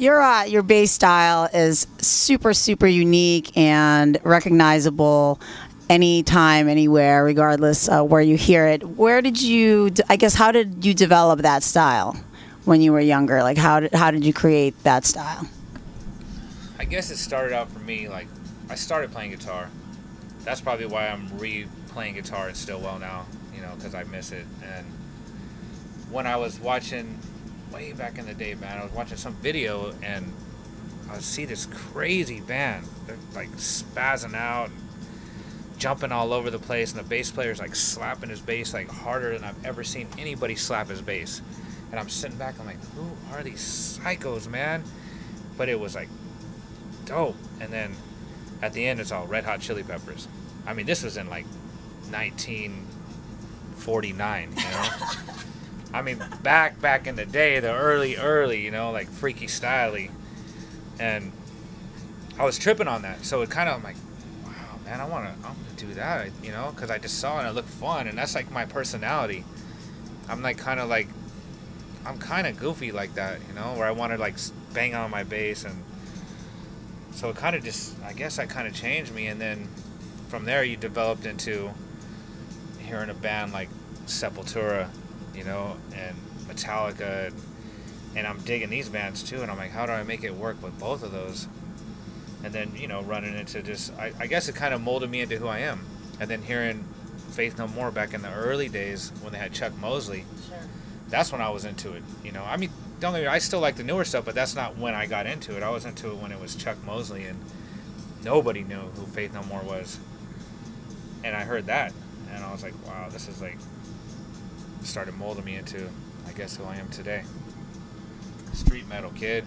Your bass style is super, super unique and recognizable anytime, anywhere, regardless where you hear it. Where did you, I guess, how did you develop that style when you were younger? Like, how did you create that style? I guess it started out for me, like, I started playing guitar. That's probably why I'm playing guitar and still well now, you know, because I miss it. And when I was watching, way back in the day, man, I was watching some video and I would see this crazy band. They're like spazzing out, jumping all over the place, and the bass player's like slapping his bass like harder than I've ever seen anybody slap his bass. And I'm sitting back, I'm like, who are these psychos, man? But it was like dope. And then at the end, it's all Red Hot Chili Peppers. I mean, this was in like 1949, you know? I mean, back in the day, the early, you know, like Freaky Styley. And I was tripping on that. So it kind of, I'm like, wow, man, I'm gonna do that, you know, because I just saw it and it looked fun. And that's like my personality. I'm like kind of goofy like that, you know, where I want to like bang on my bass. And so it kind of just, I guess that kind of changed me. And then from there, you developed into hearing a band like Sepultura, you know, and Metallica, and I'm digging these bands too, and I'm like, how do I make it work with both of those? And then, you know, running into just, I guess it kind of molded me into who I am. And then hearing Faith No More back in the early days when they had Chuck Mosley, Sure. That's when I was into it, you know. I mean, don't get me wrong, I still like the newer stuff, but that's not when I got into it. I was into it when it was Chuck Mosley, and nobody knew who Faith No More was. And I heard that, and I was like, wow, this is like, started molding me into, I guess, who I am today. Street metal kid.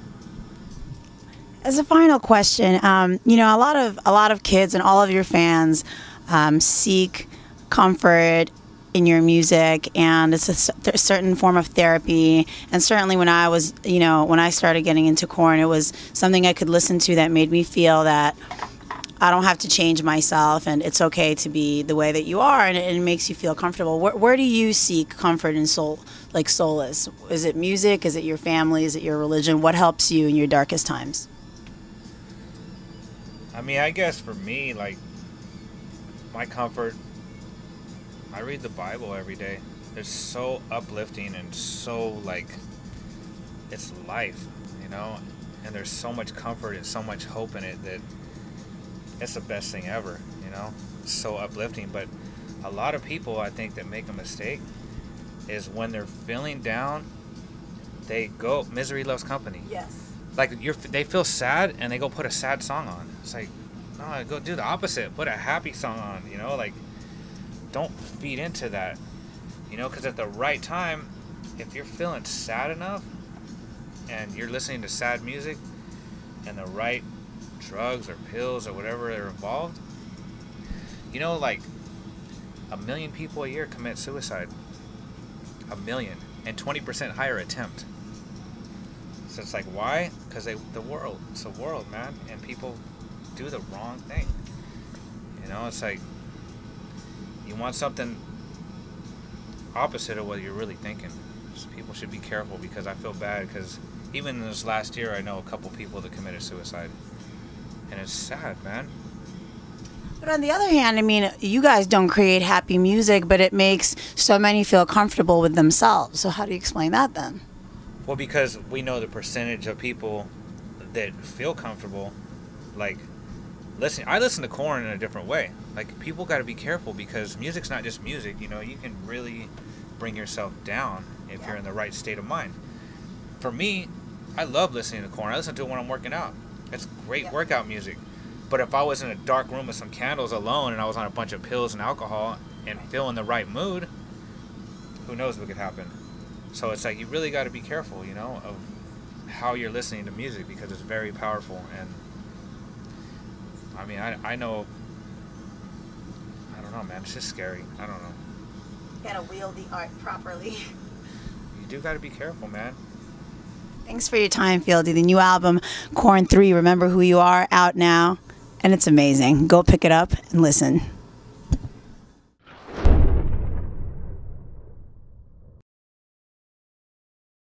As a final question, you know, a lot of kids and all of your fans seek comfort in your music, and it's a certain form of therapy. And certainly when I was, you know, when I started getting into Korn, it was something I could listen to that made me feel that I don't have to change myself, and it's okay to be the way that you are, and it makes you feel comfortable. Where do you seek comfort and solace? Is it music? Is it your family? Is it your religion? What helps you in your darkest times? I mean, I guess for me, like, my comfort, I read the Bible every day. It's so uplifting and so, like, it's life, you know? And there's so much comfort and so much hope in it that it's the best thing ever, you know? It's so uplifting. But a lot of people, I think, that make a mistake is when they're feeling down, they go, misery loves company. Yes. Like, they feel sad and they go put a sad song on. It's like, no, go do the opposite. Put a happy song on, you know? Like, don't feed into that, you know? Because at the right time, if you're feeling sad enough and you're listening to sad music and the right drugs or pills or whatever are involved, you know, like 1 million people a year commit suicide. 1 million, and 20% higher attempt. So it's like, why? Because it's a world, man, and people do the wrong thing. You know, it's like you want something opposite of what you're really thinking. So people should be careful, because I feel bad, because even in this last year, I know a couple people that committed suicide. And it's sad, man. But on the other hand, I mean, you guys don't create happy music, but it makes so many feel comfortable with themselves. So how do you explain that then? Well, because we know the percentage of people that feel comfortable, like, I listen to Korn in a different way. Like, people got to be careful, because music's not just music, you know. You can really bring yourself down if you're in the right state of mind. For me, I love listening to Korn. I listen to it when I'm working out. It's great workout music. But if I was in a dark room with some candles alone and I was on a bunch of pills and alcohol and feeling the right mood, who knows what could happen. So it's like, you really got to be careful, you know, of how you're listening to music, because it's very powerful. And I mean, I know, I don't know, man, it's just scary. I don't know. You gotta wield the art properly. You do got to be careful, man. Thanks for your time, Fieldy. The new album, Korn 3, Remember Who You Are, out now, and it's amazing. Go pick it up and listen.